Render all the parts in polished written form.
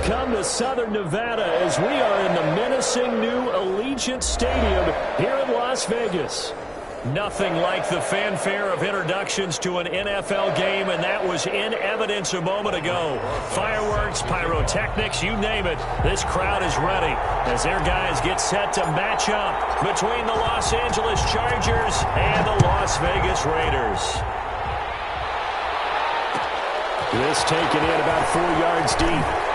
has come to Southern Nevada as we are in the menacing new Allegiant Stadium here in Las Vegas. Nothing like the fanfare of introductions to an NFL game, and that was in evidence a moment ago. Fireworks, pyrotechnics, you name it, this crowd is ready as their guys get set to match up between the Los Angeles Chargers and the Las Vegas Raiders. This taken in about 4 yards deep.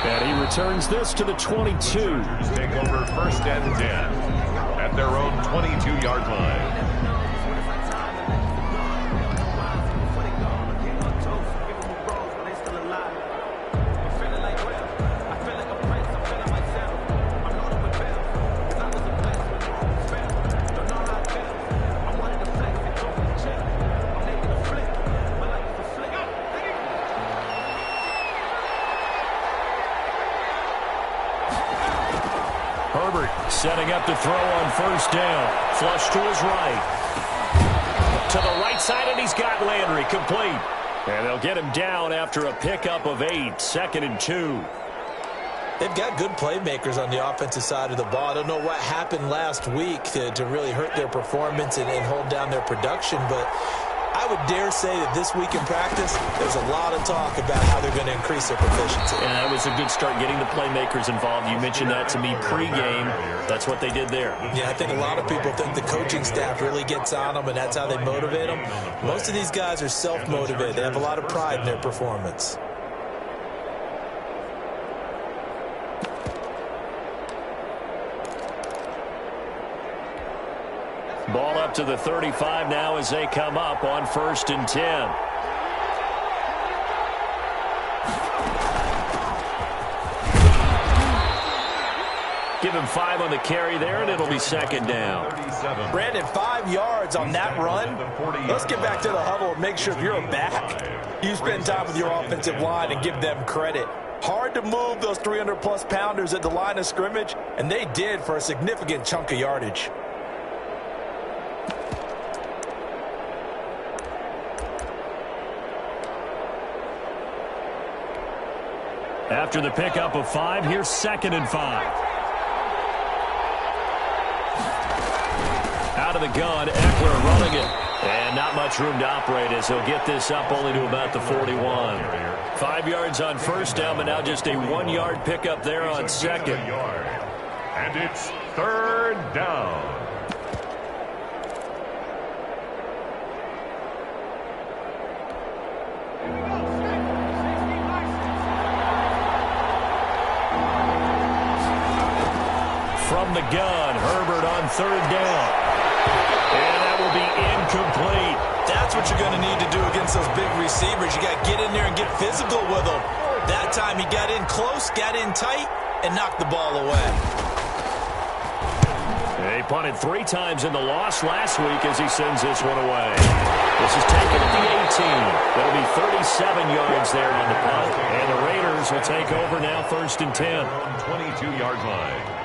And he returns this to the 22. Take over 1st and 10 at their own 22-yard line. Setting up to throw on 1st down. Flush to his right. To the right side, and he's got Landry complete. And they'll get him down after a pickup of 8. 2nd and 2. They've got good playmakers on the offensive side of the ball. I don't know what happened last week to really hurt their performance and hold down their production, but I would dare say that this week in practice, there's a lot of talk about how they're going to increase their proficiency. And that was a good start getting the playmakers involved. You mentioned that to me pregame. That's what they did there. Yeah, I think a lot of people think the coaching staff really gets on them, and that's how they motivate them. Most of these guys are self-motivated. They have a lot of pride in their performance. Ball up to the 35 now as they come up on 1st and 10. Give him 5 on the carry there, and it'll be 2nd down. Brandon, 5 yards on that run. Let's get back to the huddle and make sure if you're a back, you spend time with your offensive line and give them credit. Hard to move those 300-plus pounders at the line of scrimmage, and they did for a significant chunk of yardage. After the pickup of 5, here's 2nd and 5. Out of the gun, Eckler running it. And not much room to operate as he'll get this up only to about the 41. 5 yards on 1st down, but now just a 1-yard pickup there on 2nd. And it's 3rd down. From the gun, Herbert on 3rd down. And that will be incomplete. That's what you're going to need to do against those big receivers. You got to get in there and get physical with them. That time he got in close, got in tight, and knocked the ball away. He punted 3 times in the loss last week as he sends this one away. This is taken at the 18. That'll be 37 yards there on the punt. And the Raiders will take over now 1st and 10. 22-yard line.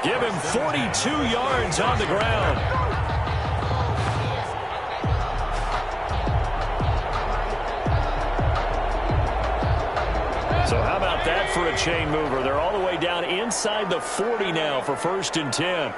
Give him 42 yards on the ground. So how about that for a chain mover? They're all the way down inside the 40 now for 1st and 10.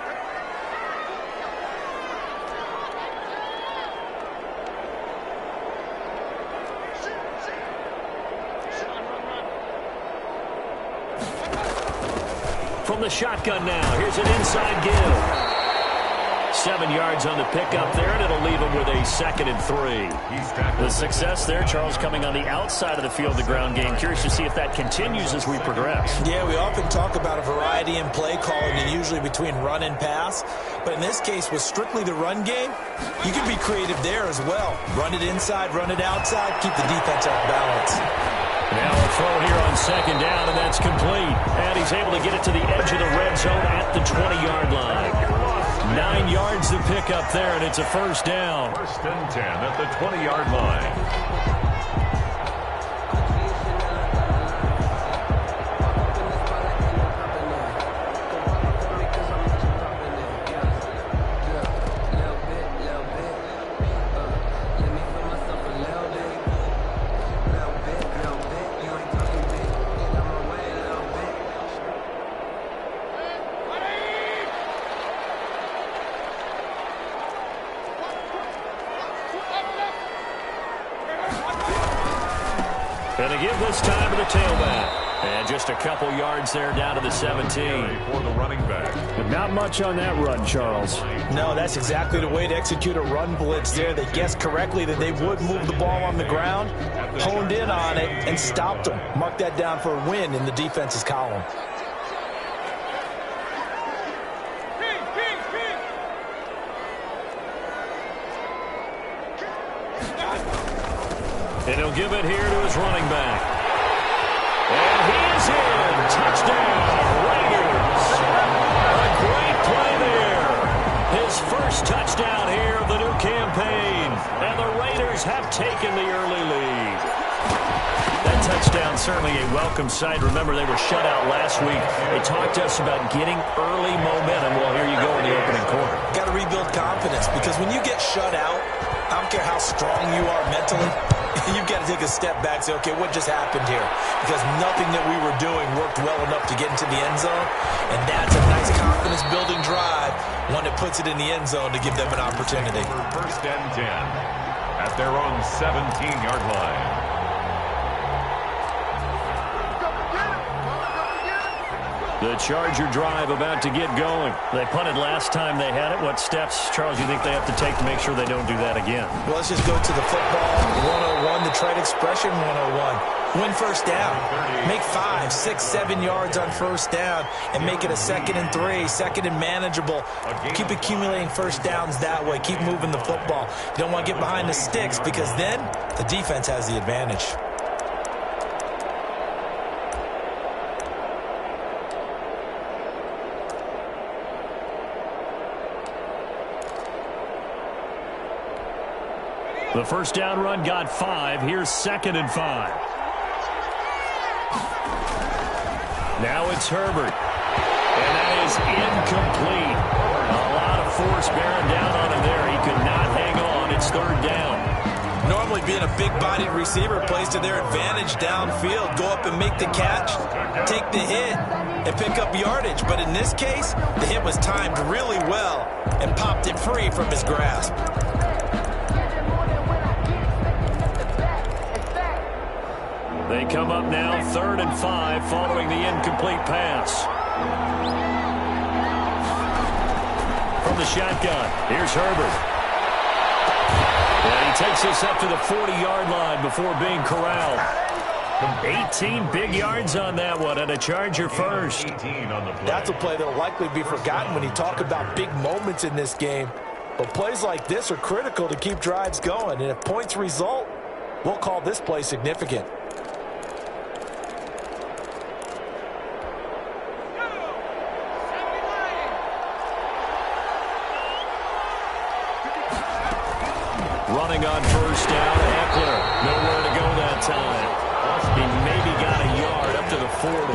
From the shotgun now, here's an inside give. 7 yards on the pickup there, and it'll leave him with a 2nd and 3. The success there, Charles, coming on the outside of the field, the ground game. Curious to see if that continues as we progress. Yeah, we often talk about a variety in play calling, and usually between run and pass. But in this case, with strictly the run game, you can be creative there as well. Run it inside, run it outside, keep the defense off balance. Now a throw here on 2nd down, and that's complete. And he's able to get it to the edge of the red zone at the 20-yard line. 9 yards to pick up there, and it's a first down. First and 10 at the 20-yard line. Going to give this time to the tailback. And just a couple yards there down to the 17. For the running back. But not much on that run, Charles. No, that's exactly the way to execute a run blitz there. They guessed correctly that they would move the ball on the ground, honed in on it, and stopped them. Mark that down for a win in the defense's column. And he'll give it here to his running back. And he is in. Touchdown, Raiders. A great play there. His first touchdown here of the new campaign. And the Raiders have taken the early lead. That touchdown certainly a welcome sight. Remember, they were shut out last week. They talked to us about getting early momentum. Well, here you go in the opening quarter. Got to rebuild confidence, because when you get shut out, I don't care how strong you are mentally, you've got to take a step back and say, okay, what just happened here? Because nothing that we were doing worked well enough to get into the end zone, and that's a nice confidence-building drive, one that puts it in the end zone to give them an opportunity. First and 10 at their own 17-yard line. The Charger drive about to get going. They punted last time they had it. What steps, Charles, you think they have to take to make sure they don't do that again? Well, let's just go to the football 101, the trade expression 101. Win first down. Make 5, 6, 7 yards on first down and make it a 2nd and 3, 2nd and manageable. Keep accumulating first downs that way. Keep moving the football. You don't want to get behind the sticks, because then the defense has the advantage. The first down run got 5. Here's 2nd and 5. Now it's Herbert. And that is incomplete. A lot of force bearing down on him there. He could not hang on. It's 3rd down. Normally, being a big-bodied receiver plays to their advantage downfield. Go up and make the catch, take the hit, and pick up yardage. But in this case, the hit was timed really well and popped it free from his grasp. They come up now 3rd and 5 following the incomplete pass. From the shotgun, here's Herbert. And he takes this up to the 40-yard line before being corralled. 18 big yards on that one, and a Charger first. That's a play that will likely be forgotten when you talk about big moments in this game. But plays like this are critical to keep drives going. And if points result, we'll call this play significant. Running on first down, Eckler. Nowhere to go that time. He maybe got a yard up to the 40.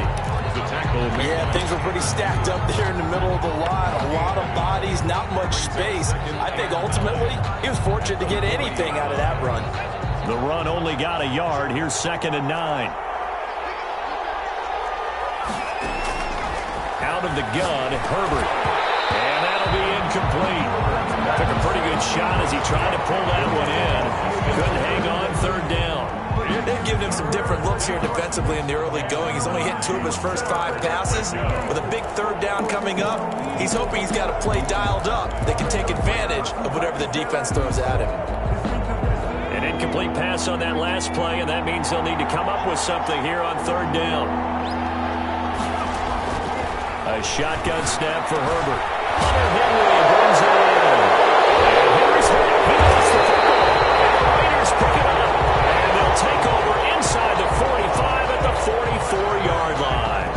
Yeah, things were pretty stacked up there in the middle of the line. A lot of bodies, not much space. I think ultimately he was fortunate to get anything out of that run. The run only got a yard. Here's 2nd and 9. Out of the gun, Herbert. And that'll be incomplete. Took a pretty good shot as he tried to pull that one in. Couldn't hang on 3rd down. They've given him some different looks here defensively in the early going. He's only hit 2 of his first 5 passes. With a big 3rd down coming up, he's hoping he's got a play dialed up that can take advantage of whatever the defense throws at him. An incomplete pass on that last play, and that means they'll need to come up with something here on 3rd down. A shotgun snap for Herbert. Hunter Henry brings it in. And Henry's hit. He lost the football. Raiders pick it up. And they'll take over inside the 45 at the 44-yard line.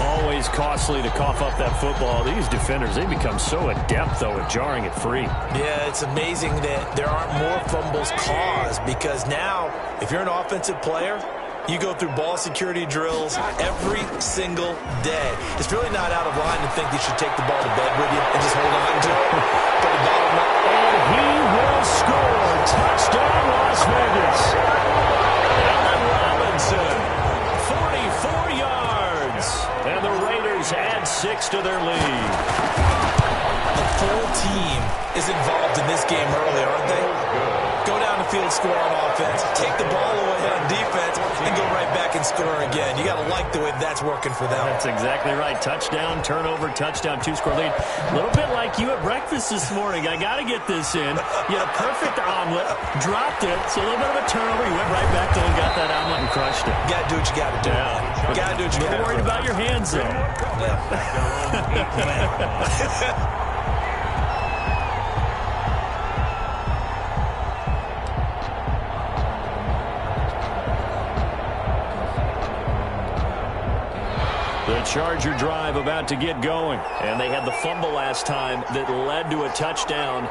Always costly to cough up that football. These defenders, they become so adept, though, at jarring it free. Yeah, it's amazing that there aren't more fumbles caused, because now, if you're an offensive player, you go through ball security drills every single day. It's really not out of line to think you should take the ball to bed with you and just hold on to it. But the bottom line, and he will score. Touchdown, Las Vegas. Allen Robinson, 44 yards. And the Raiders add 6 to their lead. The full team is involved in this game early, aren't they? Go down the field, score on offense, take the ball away on defense, and go right back and score again. You got to like the way that's working for them. That's exactly right. Touchdown, turnover, touchdown, 2-score lead. A little bit like you at breakfast this morning. I got to get this in. You had a perfect omelet, dropped it. It's a little bit of a turnover. You went right back there and got that omelet and crushed it. You got to do what you got to do. Yeah. You got to do what you got to do. Worried about your hands, though. The Charger drive about to get going. And they had the fumble last time that led to a touchdown.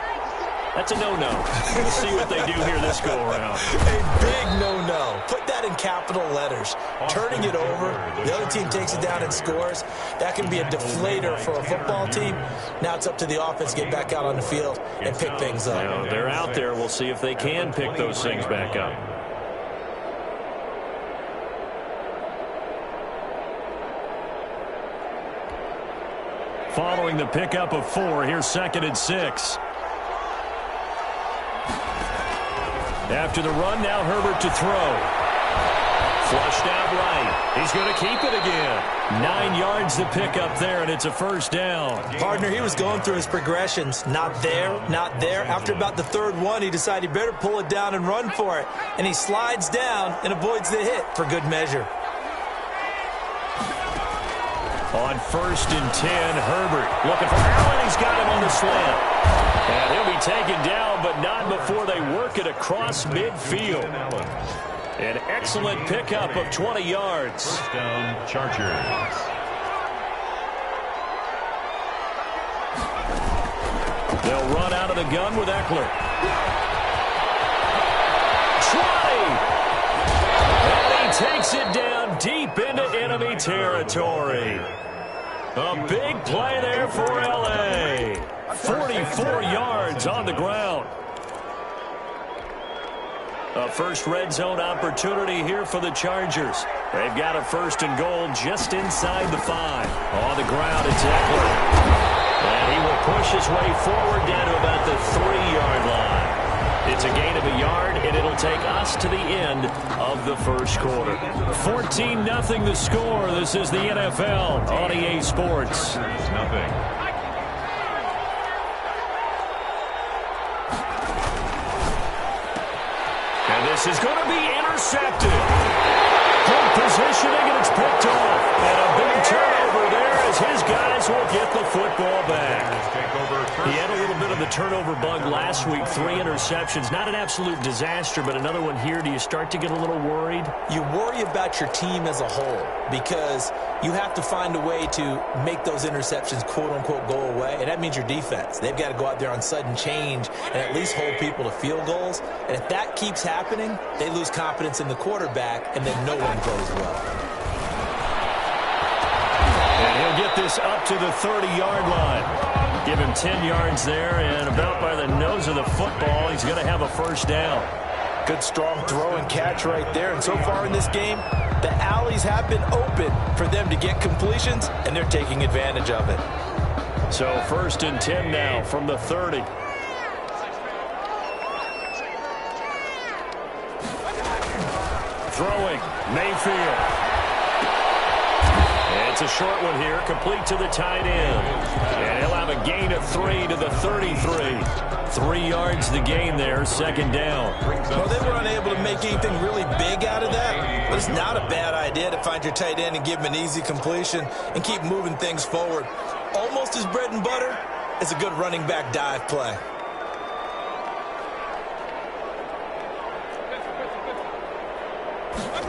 That's a no-no. We'll see what they do here this go-around. A big no-no. Put that in capital letters. Turning it over, the other team takes it down and scores. That can be a deflator for a football team. Now it's up to the offense to get back out on the field and pick things up. Now, they're out there. We'll see if they can pick those things back up. Following the pickup of 4, here's 2nd and 6. After the run, now Herbert to throw. Flushed out right. He's going to keep it again. 9 yards to pick up there, and it's a first down. Partner, he was going through his progressions. Not there, not there. After about the 3rd one, he decided he better pull it down and run for it. And he slides down and avoids the hit for good measure. On 1st and 10, Herbert looking for Allen. He's got him on the slant. And he'll be taken down, but not before they work it across midfield. An excellent pickup of 20 yards. First down, Chargers. They'll run out of the gun with Eckler. 20! And he takes it down deep into enemy territory. A big play there for L.A. 44 yards on the ground. A first red zone opportunity here for the Chargers. They've got a 1st and goal just inside the 5. On the ground, it's Eckler. And he will push his way forward down to about the 3-yard line. It's a gain of a yard, and it'll take us to the end of the first quarter. 14-0 the score. This is the NFL on EA Sports. Nothing. And this is going to be intercepted. Good positioning, and it's picked off. And a big turnover there as his guys will get the football back. He had a little bit of the turnover bug last week. 3 interceptions. Not an absolute disaster, but another one here. Do you start to get a little worried? You worry about your team as a whole because you have to find a way to make those interceptions, quote-unquote, go away, and that means your defense. They've got to go out there on sudden change and at least hold people to field goals. And if that keeps happening, they lose confidence in the quarterback, and then no one plays well. And he'll get this up to the 30-yard line. Give him 10 yards there, and about by the nose of the football, he's going to have a first down. Good, strong throw and catch right there. And so far in this game, the alleys have been open for them to get completions, and they're taking advantage of it. So 1st and 10 now from the 30. Throwing, Mayfield. It's a short one here, complete to the tight end. And he'll have a gain of 3 to the 33. 3 yards the gain there, 2nd down. Well, they were unable to make anything really big out of that, but it's not a bad idea to find your tight end and give him an easy completion and keep moving things forward. Almost as bread and butter as a good running back dive play.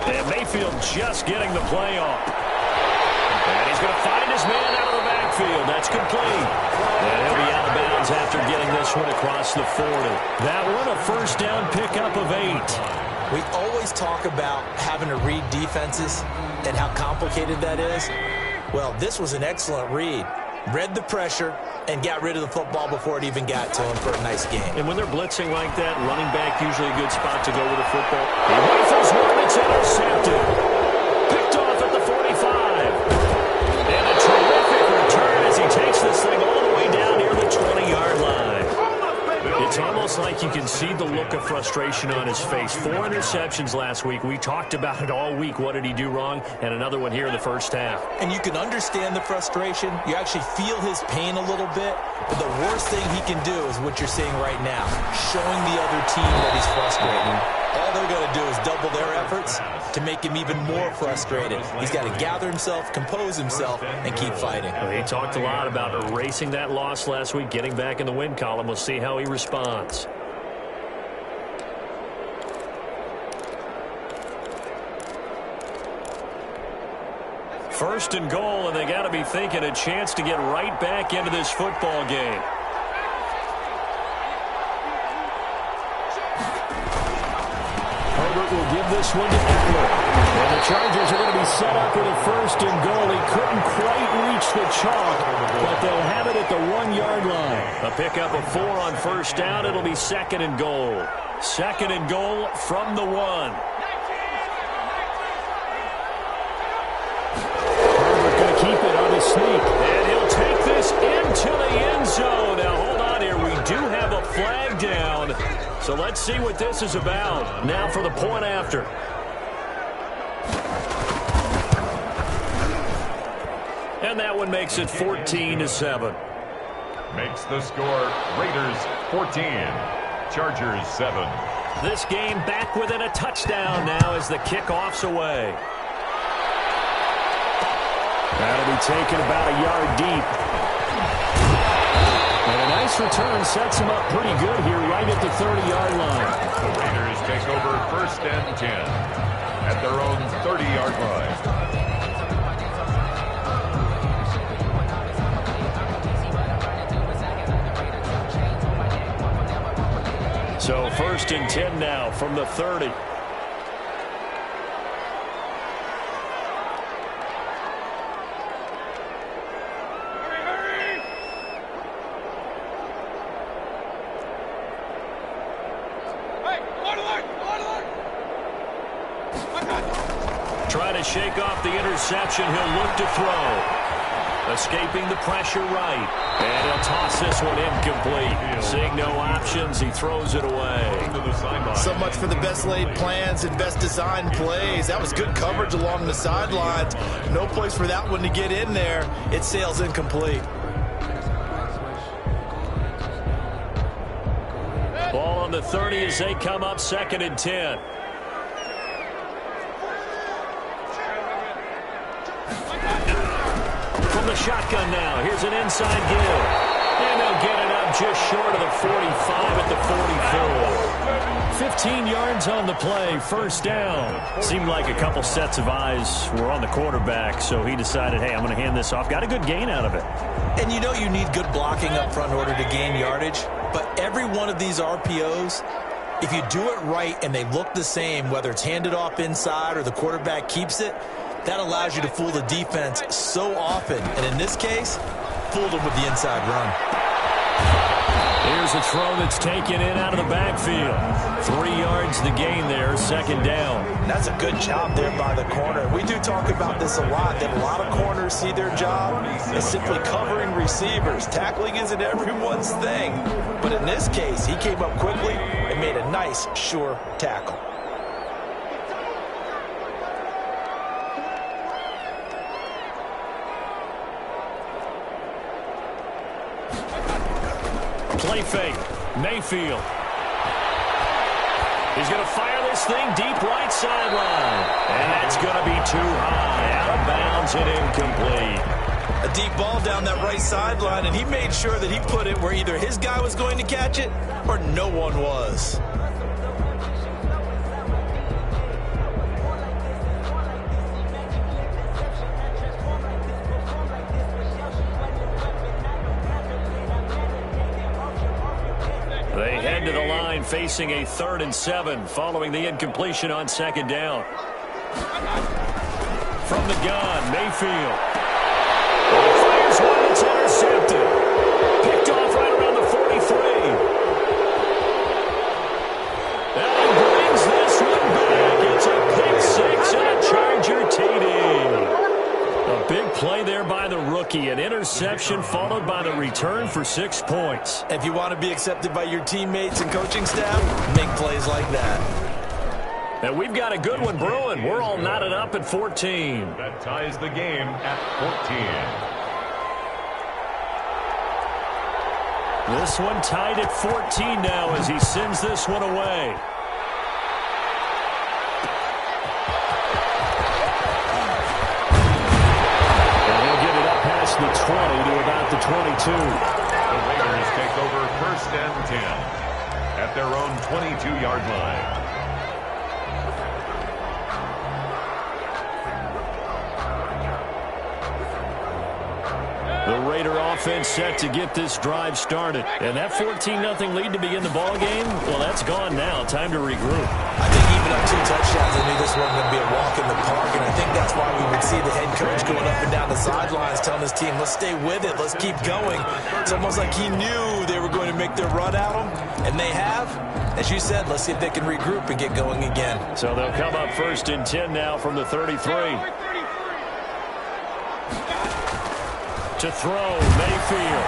And Mayfield just getting the play off. And he's going to find his man out of the backfield. That's complete. And he'll be out of bounds after getting this one across the 40. That one a first down pickup of 8. We always talk about having to read defenses and how complicated that is. Well, this was an excellent read. Read the pressure and got rid of the football before it even got to him for a nice game. And when they're blitzing like that, running back usually a good spot to go with the football. He rifles one that's intercepted. Picked off at the 45. And a terrific return as he takes this thing all the way down near the 20-yard line. It's almost like you can see the look of frustration on his face. 4 interceptions last week. We talked about it all week. What did he do wrong? And another one here in the first half. And you can understand the frustration. You actually feel his pain a little bit. But the worst thing he can do is what you're seeing right now, showing the other team that he's frustrated. All they're going to do is double their efforts to make him even more frustrated. He's got to gather himself, compose himself, and keep fighting. Well, he talked a lot about erasing that loss last week, getting back in the win column. We'll see how he responds. First and goal, and they got to be thinking a chance to get right back into this football game. Herbert will give this one to Eckler. And the Chargers are going to be set up with a first and goal. He couldn't quite reach the chalk, but they'll have it at the 1-yard line. A pickup of 4 on first down. It'll be second and goal. Second and goal from the 1. Herbert going to keep it on his sneak. And he'll take this into the end zone. Now, hold on here. We do have a flag down. So let's see what this is about. Now for the point after. And that one makes it 14-7. Makes the score Raiders 14, Chargers 7. This game back within a touchdown now as the kickoff's away. That'll be taken about a yard deep. And a nice return sets him up pretty good here right at the 30-yard line. The Raiders take over first and 10 at their own 30-yard line. So first and 10 now from the 30. Trying to shake off the interception. He'll look to throw. Escaping the pressure right. And he'll toss this one incomplete. Seeing no options, he throws it away. So much for the best laid plans and best designed plays. That was good coverage along the sidelines. No place for that one to get in there. It sails incomplete. Ball on the 30 as they come up second and 10. From the shotgun now, here's an inside give. And they'll get it up just short of the 45 at the 44. 15 yards on the play, first down. Seemed like a couple sets of eyes were on the quarterback, so he decided, hey, I'm going to hand this off. Got a good gain out of it. And you know you need good blocking up front in order to gain yardage. But every one of these RPOs, if you do it right and they look the same, whether it's handed off inside or the quarterback keeps it, that allows you to fool the defense so often. And in this case, fooled them with the inside run. Here's a throw that's taken in out of the backfield. 3 yards the gain there, second down. That's a good job there by the corner. We do talk about this a lot, that a lot of corners see their job as simply covering receivers. Tackling isn't everyone's thing. But in this case, he came up quickly and made a nice, sure tackle. Play fake. Mayfield. He's going to fire this thing deep right sideline. And that's going to be too high. Out of bounds and incomplete. A deep ball down that right sideline, and he made sure that he put it where either his guy was going to catch it or no one was. They head to the line facing a 3rd and 7 following the incompletion on 2nd down. From the gun, Mayfield. He fires one that's intercepted. Picked off right around the 43. And he brings this one back. It's a pick 6 and a Charger TD. A big play there by the rookie. An interception followed by the return for 6 points. If you want to be accepted by your teammates and coaching staff, make plays like that. And we've got a good one brewing. We're all knotted up at 14. That ties the game at 14. This one tied at 14 now as he sends this one away. The 20 to about the 22. The Raiders take over 1st and 10 at their own 22-yard line. The Raider offense set to get this drive started. And that 14-0 lead to begin the ball game, well, that's gone now. Time to regroup. I think even up 2 touchdowns, I knew this wasn't going to be a walk in the park, and I think that's why we would see the head coach going up and down the sidelines telling his team, let's stay with it, let's keep going. It's almost like he knew they were going to make their run at him, and they have. As you said, let's see if they can regroup and get going again. So they'll come up 1st and 10 now from the 33. To throw, Mayfield.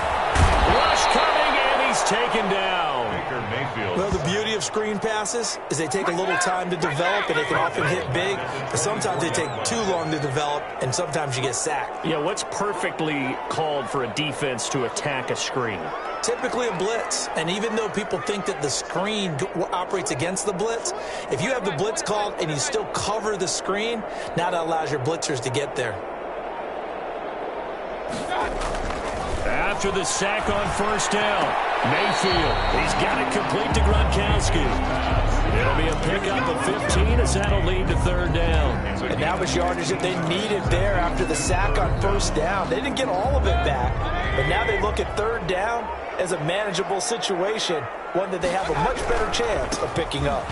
Rush coming, and he's taken down. Baker Mayfield. Well, the beauty of screen passes is they take a little time to develop, and they can often hit big, but sometimes they take too long to develop, and sometimes you get sacked. Yeah, what's perfectly called for a defense to attack a screen? Typically a blitz, and even though people think that the screen operates against the blitz, if you have the blitz called and you still cover the screen, now that allows your blitzers to get there. After the sack on 1st down, Mayfield, he's got it complete to Gronkowski. It'll be a pickup of 15 as that'll lead to 3rd down. And that was yardage that they needed there after the sack on 1st down. They didn't get all of it back, but now they look at 3rd down as a manageable situation, one that they have a much better chance of picking up.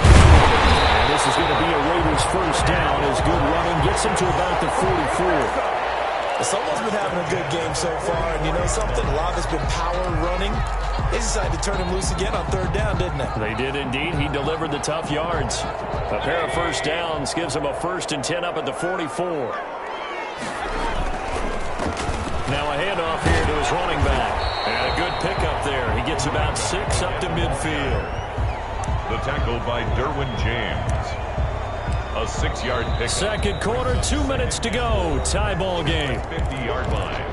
And this is going to be a Raiders 1st down as good running gets him to about the 44. Someone's been having a good game so far, and you know something? A lot has been power running. They decided to turn him loose again on 3rd down, didn't they? They did indeed. He delivered the tough yards. A pair of 1st downs gives him a 1st and 10 up at the 44. Now a handoff here to his running back. And a good pickup there. He gets about 6 up to midfield. The tackle by Derwin James. A 6-yard pick. 2nd quarter, 2 minutes to go. Tie ball game. 50-yard line.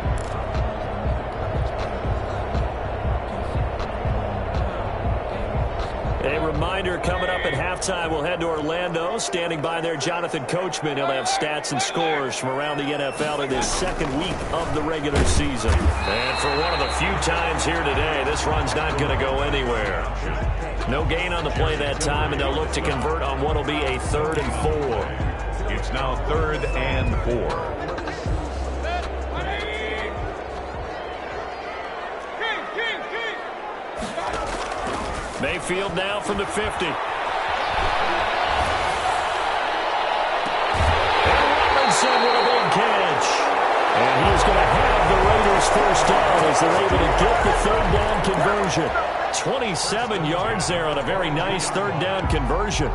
A reminder coming up at halftime. We'll head to Orlando. Standing by there, Jonathan Coachman. He'll have stats and scores from around the NFL in this 2nd week of the regular season. And for one of the few times here today, this run's not going to go anywhere. No gain on the play that time, and they'll look to convert on what will be a 3rd and 4. It's now 3rd and 4. Mayfield now from the 50. And Robinson with a big catch. And he's going to have the Raiders 1st down as they're able to get the 3rd down conversion. 27 yards there on a very nice 3rd down conversion.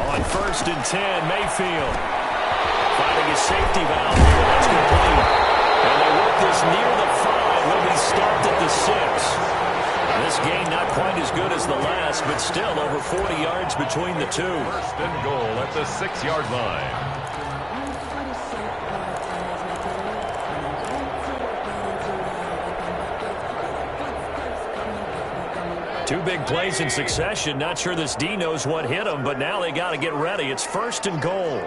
On 1st and 10, Mayfield finding a safety valve here. That's complete. And they work this near the 5. Will be stopped at the 6. This game not quite as good as the last, but still over 40 yards between the two. 1st and goal at the 6-yard line. Two big plays in succession. Not sure this D knows what hit him, but now they got to get ready. It's 1st and goal.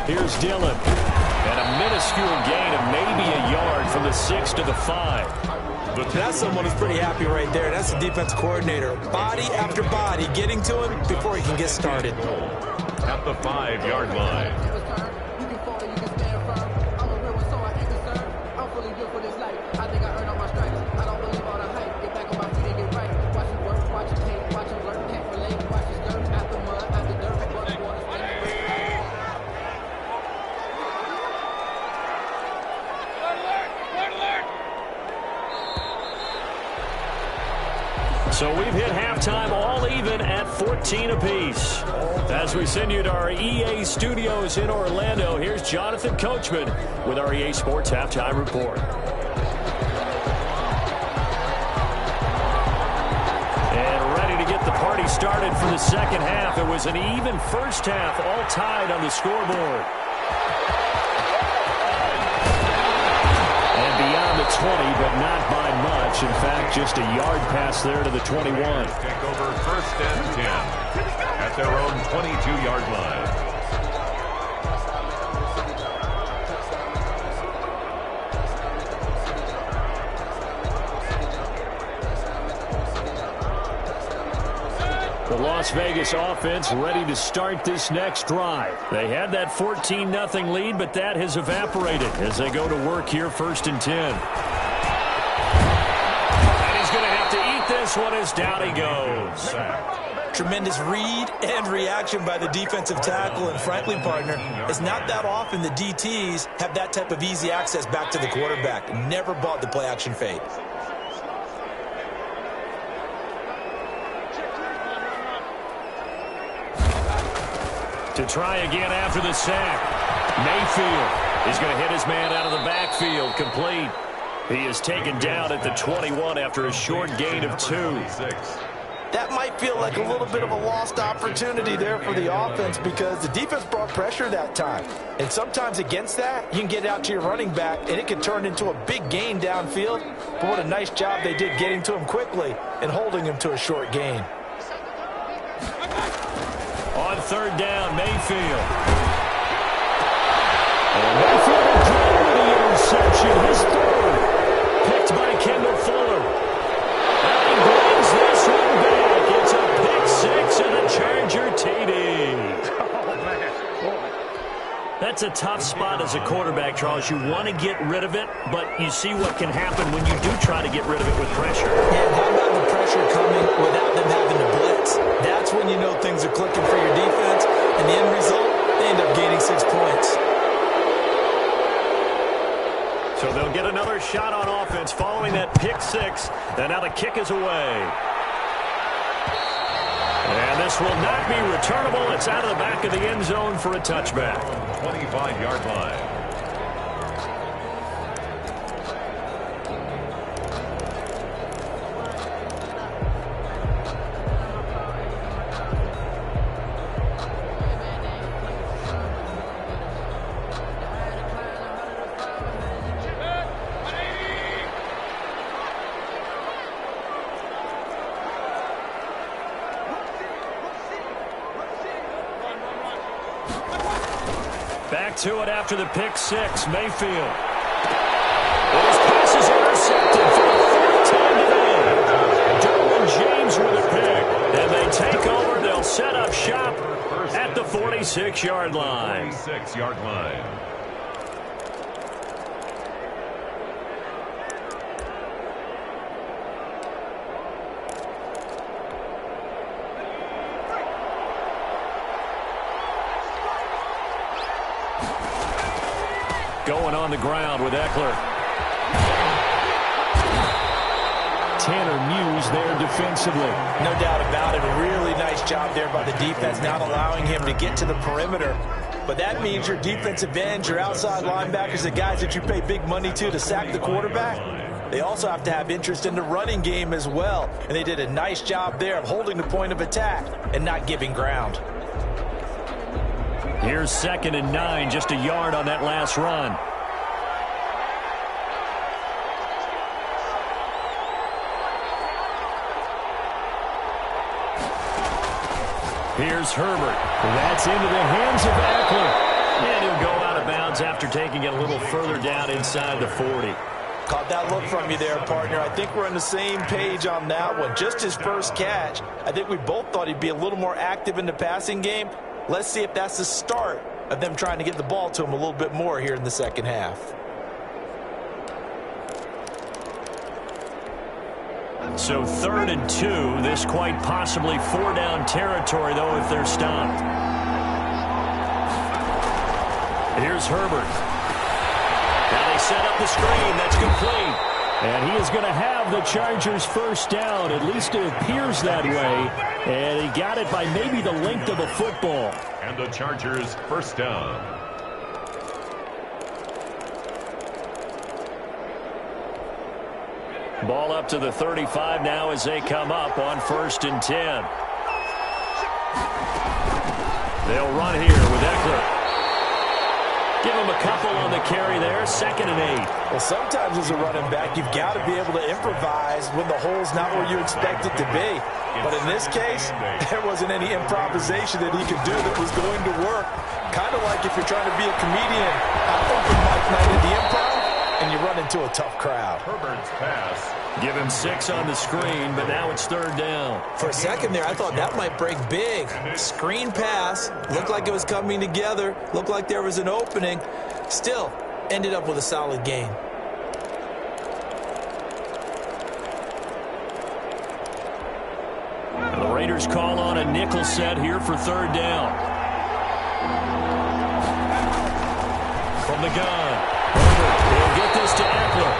Here's Dillon. And a minuscule gain of maybe a yard from the 6 to the 5. That's someone who's pretty happy right there. That's the defense coordinator. Body after body getting to him before he can get started. At the 5-yard line. So we've hit halftime all even at 14 apiece. As we send you to our EA studios in Orlando, here's Jonathan Coachman with our EA Sports Halftime Report. And ready to get the party started for the second half. It was an even first half, all tied on the scoreboard. And beyond the 20, but not by much. In fact, just a yard pass there to the 21. Take over 1st and 10 at their own 22-yard line. The Las Vegas offense ready to start this next drive. They had that 14-0 lead, but that has evaporated as they go to work here 1st and 10. And he's going to have to eat this one as down he goes. Tremendous read and reaction by the defensive tackle, and frankly, partner, it's not that often the DTs have that type of easy access back to the quarterback. Never bought the play-action fade. To try again after the sack. Mayfield is going to hit his man out of the backfield. Complete. He is taken down at the 21 after a short gain of 2. That might feel like a little bit of a lost opportunity there for the offense because the defense brought pressure that time. And sometimes against that, you can get out to your running back, and it can turn into a big gain downfield. But what a nice job they did getting to him quickly and holding him to a short gain. On 3rd down, Mayfield. And Mayfield again with the interception. His 3rd. Picked by Kendall Fuller. And he brings this one back. It's a pick 6 and a Charger TD. Oh, man. That's a tough spot as a quarterback, Charles. You want to get rid of it, but you see what can happen when you do try to get rid of it with pressure. And how about the pressure coming without them having to blitz? That's when you know things are clicking for your defense, and the end result, they end up gaining 6 points. So they'll get another shot on offense following that pick 6, and now the kick is away. And this will not be returnable. It's out of the back of the end zone for a touchback. 25-yard line. Back to it after the pick 6. Mayfield. His pass is intercepted for the 4th time today. Derwin James with a pick. And they take over. They'll set up shop at the 46-yard line. 46-yard line. Going on the ground with Eckler. Tanner Muse there defensively. No doubt about it. A really nice job there by the defense, not allowing him to get to the perimeter. But that means your defensive ends, your outside linebackers, the guys that you pay big money to sack the quarterback, they also have to have interest in the running game as well. And they did a nice job there of holding the point of attack and not giving ground. Here's 2nd and 9, just a yard on that last run. Here's Herbert. That's into the hands of Eckler. And he'll go out of bounds after taking it a little further down inside the 40. Caught that look from you there, partner. I think we're on the same page on that one. Just his first catch. I think we both thought he'd be a little more active in the passing game. Let's see if that's the start of them trying to get the ball to him a little bit more here in the second half. So 3rd and 2. This quite possibly 4-down territory, though, if they're stopped. Here's Herbert. Now they set up the screen. That's complete. And he is going to have the Chargers first down. At least it appears that way. And he got it by maybe the length of a football. And the Chargers first down. Ball up to the 35 now as they come up on 1st and 10. They'll run here with Eckler. Give him a couple on the carry there. 2nd and 8. Well, sometimes as a running back, you've got to be able to improvise when the hole's not where you expect it to be. But in this case, there wasn't any improvisation that he could do that was going to work. Kind of like if you're trying to be a comedian on open mic night at the Improv, and you run into a tough crowd. Herbert's pass. Give him 6 on the screen, but now it's 3rd down. For a second there, I thought that might break big. Screen pass. Looked like it was coming together. Looked like there was an opening. Still, ended up with a solid gain. The Raiders call on a nickel set here for 3rd down. From the gun. He'll get this to Eckler.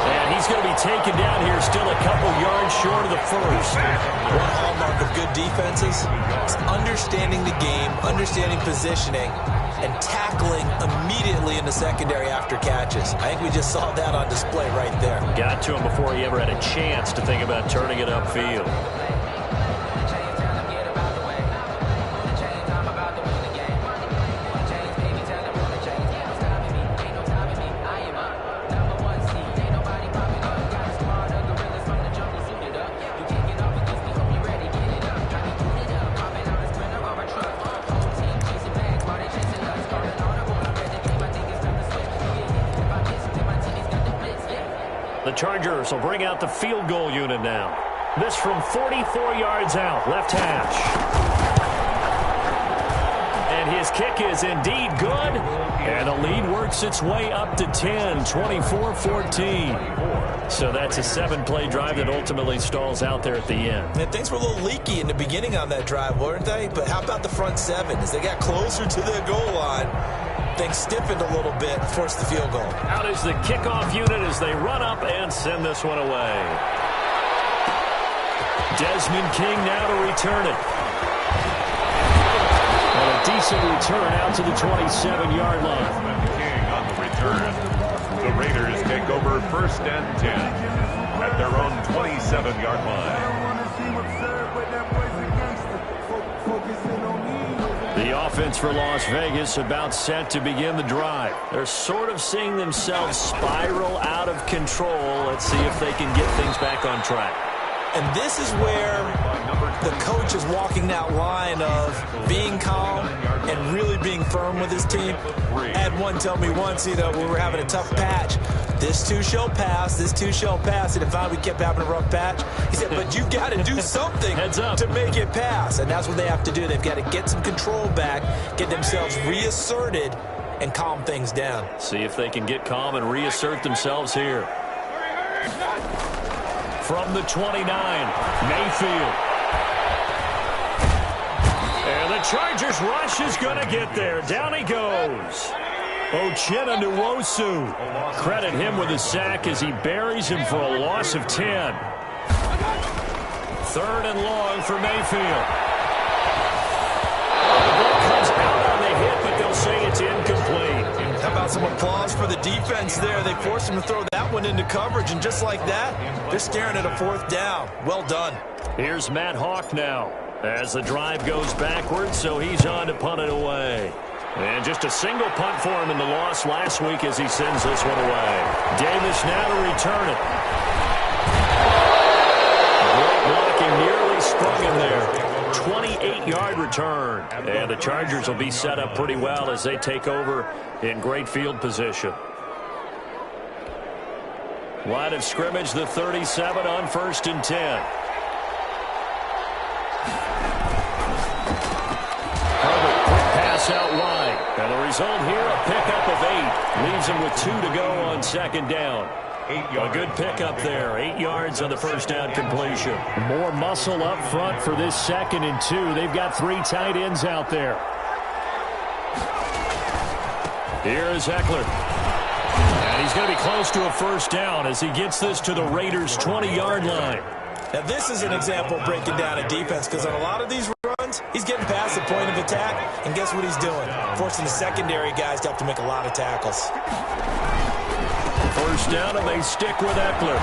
And he's going to be taken down here still a couple yards short of the first. One hallmark of good defenses is understanding the game, understanding positioning, and tackling immediately in the secondary after catches. I think we just saw that on display right there. Got to him before he ever had a chance to think about turning it upfield. The Chargers will bring out the field goal unit now. This from 44 yards out, left hash. And his kick is indeed good. And the lead works its way up to 10, 24-14. So that's a 7-play drive that ultimately stalls out there at the end. And things were a little leaky in the beginning on that drive, weren't they? But how about the front 7? As they got closer to the goal line, things stiffened a little bit, forced the field goal. Out is the kickoff unit as they run up and send this one away. Desmond King now to return it. And a decent return out to the 27-yard line. Desmond King on the return. The Raiders take over 1st and 10 at their own 27-yard line. The offense for Las Vegas about set to begin the drive. They're sort of seeing themselves spiral out of control. Let's see if they can get things back on track. And this is where the coach is walking that line of being calm and really being firm with his team. I had one tell me once, we were having a tough patch. This too shall pass, this too shall pass. And if we kept having a rough patch, he said, but you got to do something to make it pass. And that's what they have to do. They've got to get some control back, get themselves reasserted, and calm things down. See if they can get calm and reassert themselves here. From the 29, Mayfield. And the Chargers rush is going to get there. Down he goes. Uchenna Nwosu. Credit him with a sack as he buries him for a loss of 10. 3rd and long for Mayfield. The ball comes out on the hit, but they'll say it's incomplete. How about some applause for the defense there? They forced him to throw that one into coverage, and just like that, they're staring at a 4th down. Well done. Here's Matt Hawk now as the drive goes backwards, so he's on to punt it away. And just a single punt for him in the loss last week as he sends this one away. Davis now to return it. Great blocking, nearly sprung him there. 28-yard return. And the Chargers will be set up pretty well as they take over in great field position. Line of scrimmage, the 37 on 1st and 10. Herbert, quick pass out wide. And the result here, a pickup of 8. Leaves him with 2 to go on 2nd down. A good pickup there. 8 yards on the first down completion. More muscle up front for this 2nd and 2. They've got 3 tight ends out there. Here's Eckler. And he's going to be close to a first down as he gets this to the Raiders' 20-yard line. Now, this is an example of breaking down a defense, because on a lot of these runs, he's getting past the point of attack, and guess what he's doing? Forcing the secondary guys to have to make a lot of tackles. First down, and they stick with Eckler.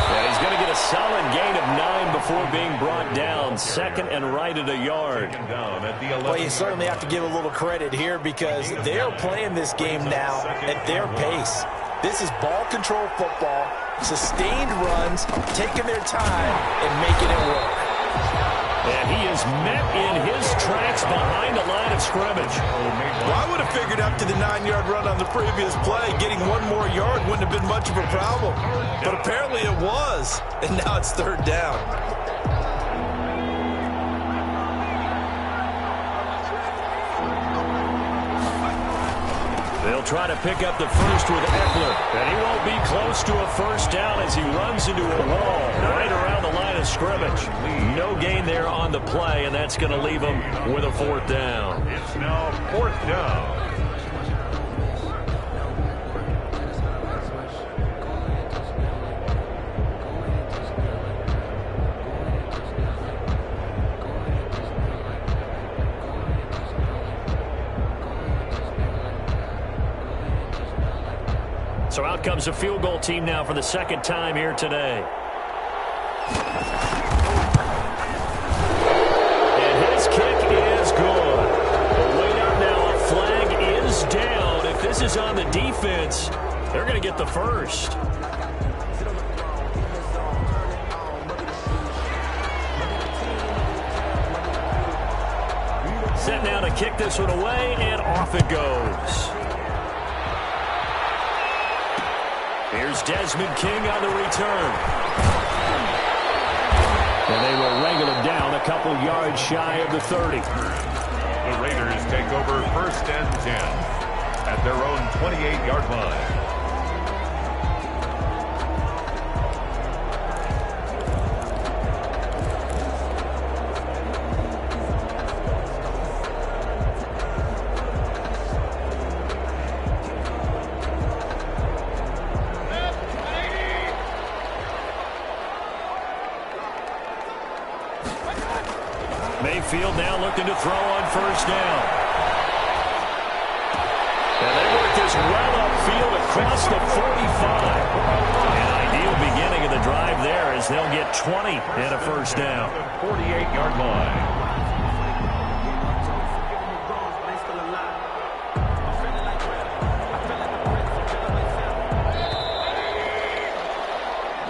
And he's going to get a solid gain of 9 before being brought down. 2nd and right at a yard. Well, you certainly have to give a little credit here, because they're playing this game now at their pace. This is ball control football, sustained runs, taking their time and making it work. And he is met in his tracks behind the line of scrimmage. Well, I would have figured up to the 9-yard run on the previous play. Getting 1 more yard wouldn't have been much of a problem. But apparently it was. And now it's 3rd down. They'll try to pick up the first with Eckler. And he won't be close to a first down as he runs into a wall right around the line of scrimmage. No gain there on the play, and that's going to leave him with a 4th down. It's now 4th down. So out comes a field goal team now for the 2nd time here today. And his kick is good. But wait up now, a flag is down. If this is on the defense, they're going to get the first. Set now to kick this one away, and off it goes. Here's Desmond King on the return. And they will wrangle him down a couple yards shy of the 30. The Raiders take over 1st and 10 at their own 28-yard line. Mayfield now looking to throw on 1st down. And they work this well upfield across the 45. An ideal beginning of the drive there as they'll get 20 and a first down. 48-yard line.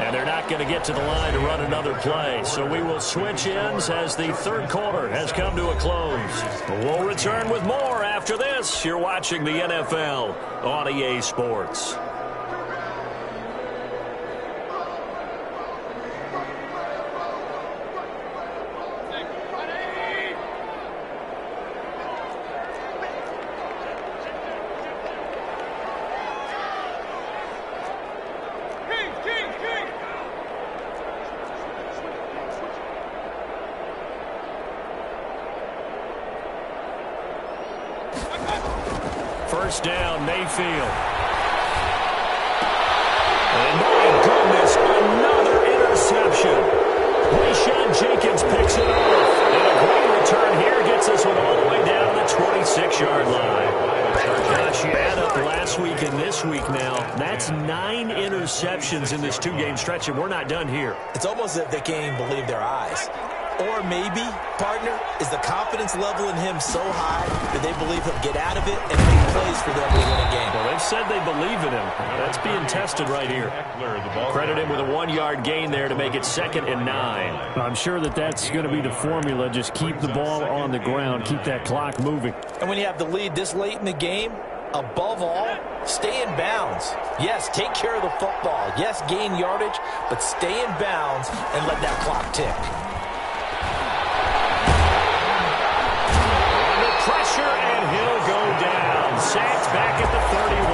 And they're not going to get to the line to run another play. So we will switch ends as the 3rd quarter has come to a close. We'll return with more after this. You're watching the NFL on EA Sports. First down, Mayfield. And my goodness, another interception. Rashawn Jenkins picks it off. And a great return here gets us one all the way down to the 26-yard line. Gosh, you add up last week and this week now. That's 9 interceptions in this 2-game stretch, and we're not done here. It's almost as if they can't even believe their eyes. Or maybe, partner, is the confidence level in him so high that they believe he'll get out of it and make plays for them to win a game. Well, they've said they believe in him. That's being tested right here. Credit him with a 1-yard gain there to make it 2nd and 9. I'm sure that that's going to be the formula. Just keep the ball on the ground. Keep that clock moving. And when you have the lead this late in the game, above all, stay in bounds. Yes, take care of the football. Yes, gain yardage, but stay in bounds and let that clock tick. Under pressure, and he'll go down. Sacked back at the 31.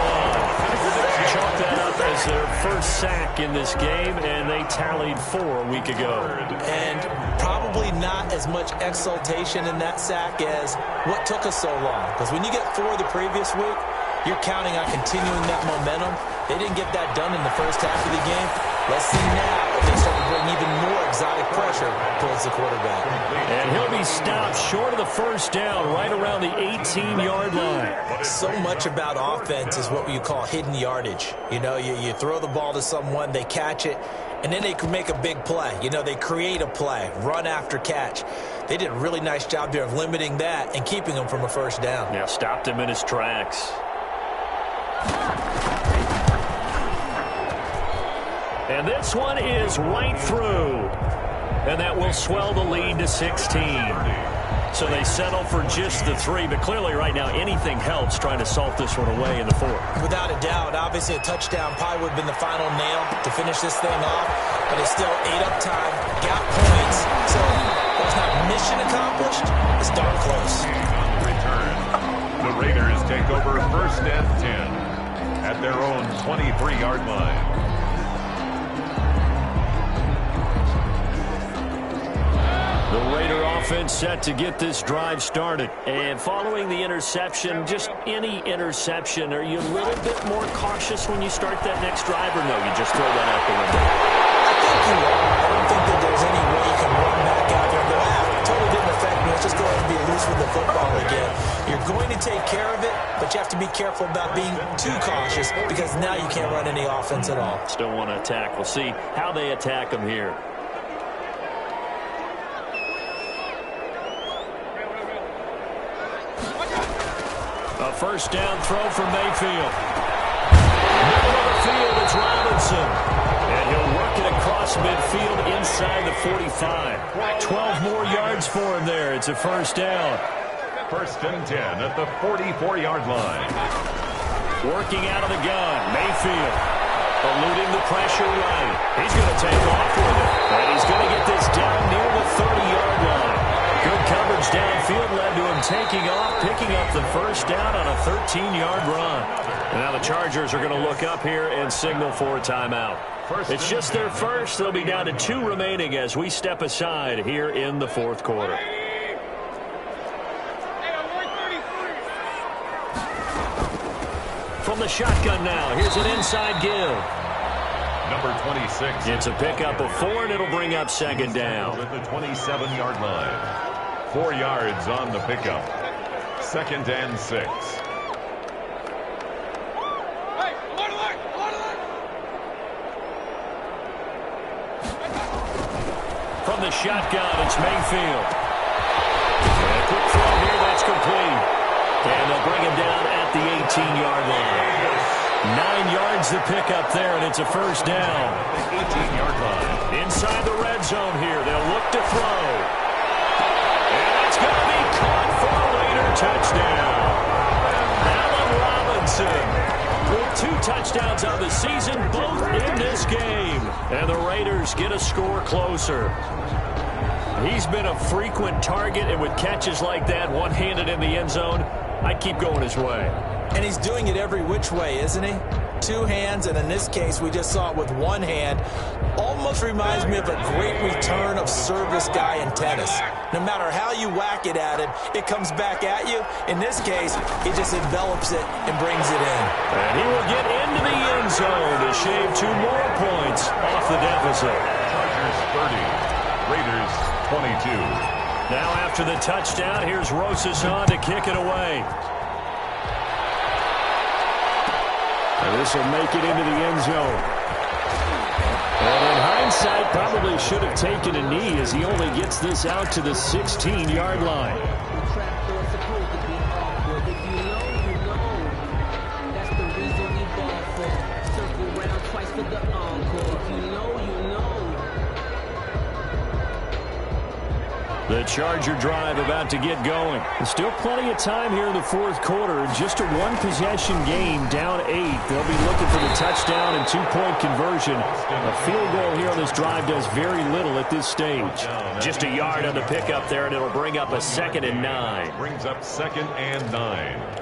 Chalk that up as their first sack in this game, and they tallied 4 a week ago. And probably not as much exultation in that sack as what took us so long. Because when you get 4 the previous week, you're counting on continuing that momentum. They didn't get that done in the first half of the game. Let's see now if they start to bring even more exotic pressure towards the quarterback. And he'll be stopped short of the first down right around the 18-yard line. So much about offense is what you call hidden yardage. You know, you throw the ball to someone, they catch it, and then they can make a big play. You know, they create a play, run after catch. They did a really nice job there of limiting that and keeping him from a first down. Yeah, stopped him in his tracks. And this one is right through. And that will swell the lead to 16. So they settle for just the 3. But clearly right now anything helps trying to salt this one away in the 4th. Without a doubt. Obviously a touchdown probably would have been the final nail to finish this thing off. But it's still ate up time. Got points. So it's not mission accomplished. It's darn close. Return. The Raiders take over 1st and 10 at their own 23-yard line. The Raider offense set to get this drive started. And following the interception, just any interception, are you a little bit more cautious when you start that next drive, or no, you just throw that out the window? I think you are. I don't think that there's any way you can run back out there and go, totally didn't affect me. Let's just go ahead and be loose with the football again. You're going to take care of it, but you have to be careful about being too cautious because now you can't run any offense at all. Still want to attack. We'll see how they attack them here. A first down throw from Mayfield. Middle of the field, it's Robinson. And he'll work it across midfield inside the 45. 12 more yards for him there. It's a first down. 1st and 10 at the 44-yard line. Working out of the gun, Mayfield. Eluding the pressure right. He's going to take off with it. And he's going to get this down near the 30-yard line. Good coverage downfield led to him taking off, picking up the first down on a 13-yard run. And now the Chargers are going to look up here and signal for a timeout. It's just their first. They'll be down to 2 remaining as we step aside here in the 4th quarter. From the shotgun now, here's an inside give. Number 26. It's a pickup of 4, and it'll bring up 2nd down. At the 27-yard line. 4 yards on the pickup. 2nd and 6. From the shotgun, it's Mayfield. And a quick throw here, that's complete. And they'll bring him down at the 18-yard line. 9 yards to pick up there, and it's a first down. 18-yard line. Inside the red zone here, they'll look to throw. And it's going to be caught for a later touchdown. Allen Robinson with 2 touchdowns on the season, both in this game. And the Raiders get a score closer. He's been a frequent target, and with catches like that, one-handed in the end zone, I'd keep going his way. And he's doing it every which way, isn't he? 2 hands, and in this case, we just saw it with 1 hand. Almost reminds me of a great return of service guy in tennis. No matter how you whack it at him, it comes back at you. In this case, he just envelops it and brings it in. And he will get into the end zone to shave 2 more points off the deficit. Chargers 30, Raiders 22. Now after the touchdown, here's Rosas on to kick it away. And this will make it into the end zone. And in high hindsight, probably should have taken a knee as he only gets this out to the 16-yard line. The Charger drive about to get going. There's still plenty of time here in the fourth quarter. Just a one-possession game, down 8. They'll be looking for the touchdown and two-point conversion. A field goal here on this drive does very little at this stage. Just a yard on the pickup there, and it'll bring up a 2nd and 9. Brings up 2nd and 9.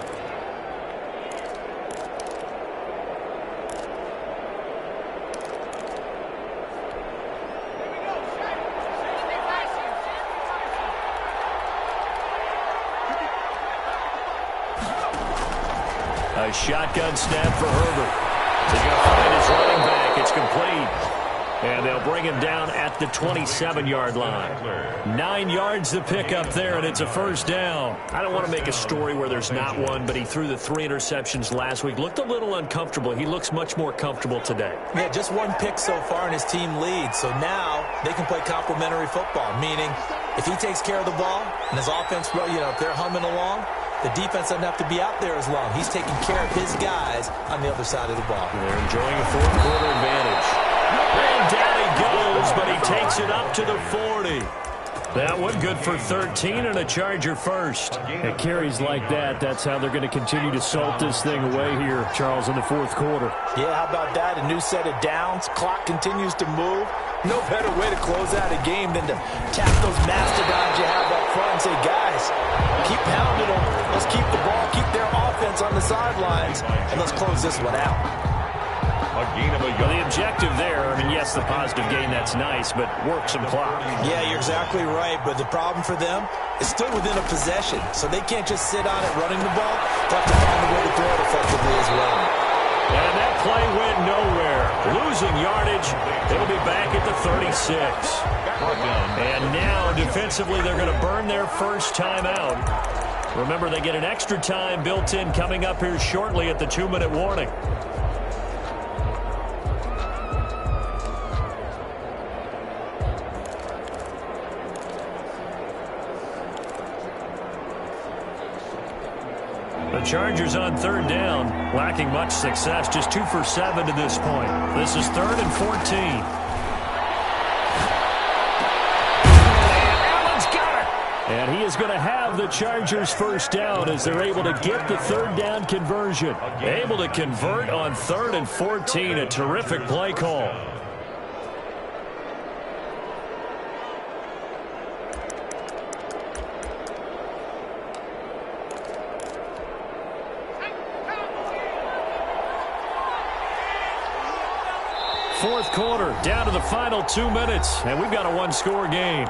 A shotgun snap for Herbert. He's going to find his running back. It's complete. And they'll bring him down at the 27-yard line. 9 yards to pick up there, and it's a first down. I don't want to make a story where there's not one, but he threw the 3 interceptions last week. Looked a little uncomfortable. He looks much more comfortable today. Yeah, just one pick so far, and his team leads. So now they can play complementary football, meaning if he takes care of the ball and his offense, if they're humming along, the defense doesn't have to be out there as long. He's taking care of his guys on the other side of the ball. They're enjoying a fourth quarter advantage. And down he goes, but he takes it up to the 40. That one good for 13 and a Charger first. At carries like that, that's how they're going to continue to salt this thing away here, Charles, in the fourth quarter. Yeah, how about that? A new set of downs. Clock continues to move. No better way to close out a game than to tap those mastodons you have up front and say, guys, keep pounding them. Let's keep the ball, keep their offense on the sidelines, and let's close this one out. A gain of a yard. Well, the objective there, yes, the positive gain, that's nice, but work some clock. Yeah, you're exactly right, but the problem for them is still within a possession, so they can't just sit on it running the ball. They have to find a way to throw it effectively as well. And that play went nowhere. Losing yardage. It'll be back at the 36. And now, defensively, they're going to burn their first time out. Remember, they get an extra time built in coming up here shortly at the 2-minute warning. The Chargers on third down, lacking much success, just 2 for 7 to this point. This is 3rd and 14. And Allen's got it. And he is going to have the Chargers first down as they're able to get the third down conversion. Able to convert on 3rd and 14, a terrific play call. Fourth quarter, down to the final 2 minutes, and we've got a one-score game.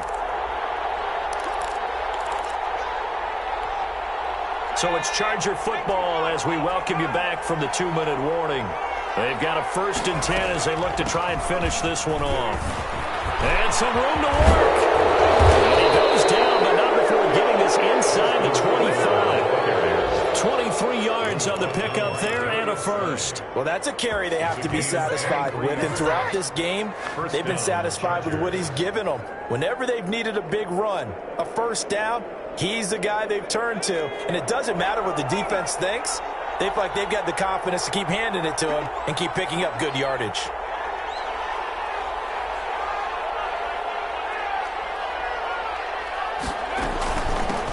So it's Charger football as we welcome you back from the 2-minute warning. They've got a 1st and 10 as they look to try and finish this one off. And some room to work. And he goes down, but not before getting this inside the 25. 23 yards on the pickup there and a first. Well, that's a carry they have to be satisfied with. And throughout this game, they've been satisfied with what he's given them. Whenever they've needed a big run, a first down, he's the guy they've turned to. And it doesn't matter what the defense thinks. They feel like they've got the confidence to keep handing it to him and keep picking up good yardage.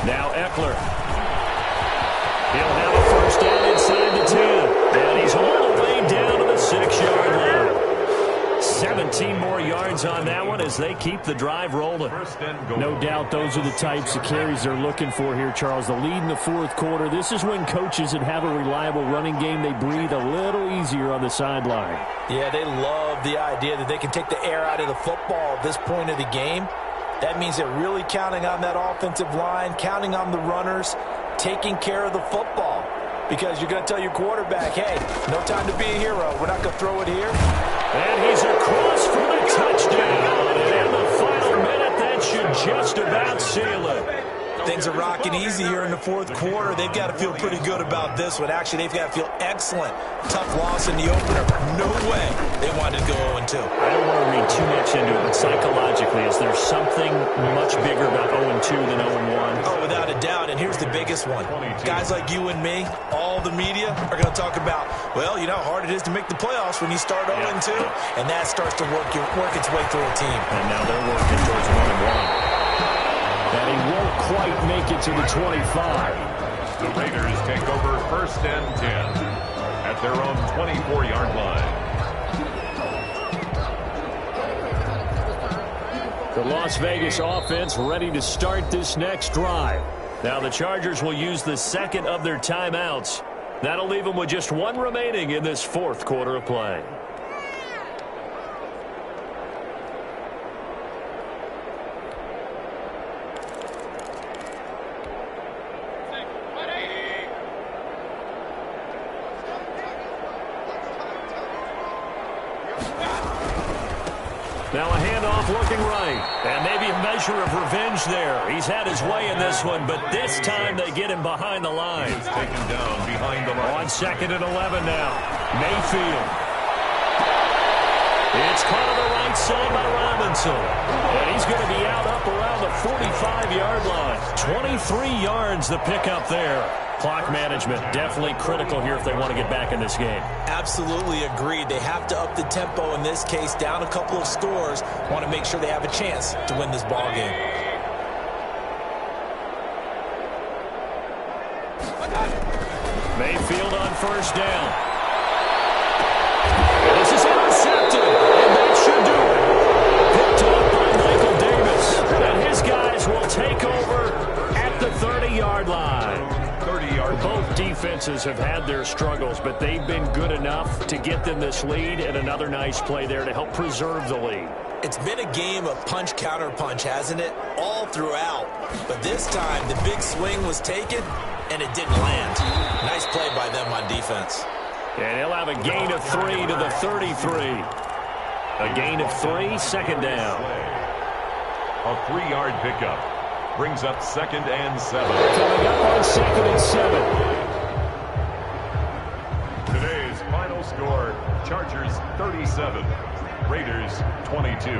Now Eckler. He'll have a first down inside the 10. And he's all the way down to the 6-yard line. 17 more yards on that one as they keep the drive rolling. No doubt those are the types of carries they're looking for here, Charles. The lead in the fourth quarter. This is when coaches that have a reliable running game, they breathe a little easier on the sideline. Yeah, they love the idea that they can take the air out of the football at this point of the game. That means they're really counting on that offensive line, counting on the runners, taking care of the football. Because you're going to tell your quarterback, hey, no time to be a hero. We're not going to throw it here. And he's across for the touchdown. And in the final minute, that should just about seal it. Things are rocking easy here in the fourth quarter. They've got to feel pretty good about this one. Actually, they've got to feel excellent. Tough loss in the opener. No way they wanted to go 0-2. I don't want to read too much into it, but psychologically, is there something much bigger about 0-2 than 0-1? Oh, without a doubt, and here's the biggest one. Guys like you and me, all the media, are going to talk about, well, you know how hard it is to make the playoffs when you start 0-2, and that starts to work its way through a team. And now they're working towards 1-1. And he won't quite make it to the 25. The Raiders take over 1st and 10 at their own 24-yard line. The Las Vegas offense ready to start this next drive. Now the Chargers will use the second of their timeouts. That'll leave them with just one remaining in this fourth quarter of play. Now a handoff looking right. And maybe a measure of revenge there. He's had his way in this one, but this time they get him behind the line. He's taken down behind the line. On 2nd and 11 now. Mayfield. It's caught on the right side by Robinson. And he's going to be out up around the 45-yard line. 23 yards the pickup there. Clock management definitely critical here if they want to get back in this game. Absolutely agreed. They have to up the tempo in this case, down a couple of scores. Want to make sure they have a chance to win this ball game. Mayfield on 1st down. This is intercepted, and that should do it. Picked off by Michael Davis. And his guys will take over at the 30-yard line. Both defenses have had their struggles, but they've been good enough to get them this lead, and another nice play there to help preserve the lead. It's been a game of punch-counter-punch, hasn't it? All throughout. But this time, the big swing was taken, and it didn't land. Nice play by them on defense. And he'll have a gain of 3 to the 33. A gain of 3, 2nd down. A 3-yard pickup. Brings up 2nd and 7. Coming up on 2nd and 7. Today's final score, Chargers 37, Raiders 22.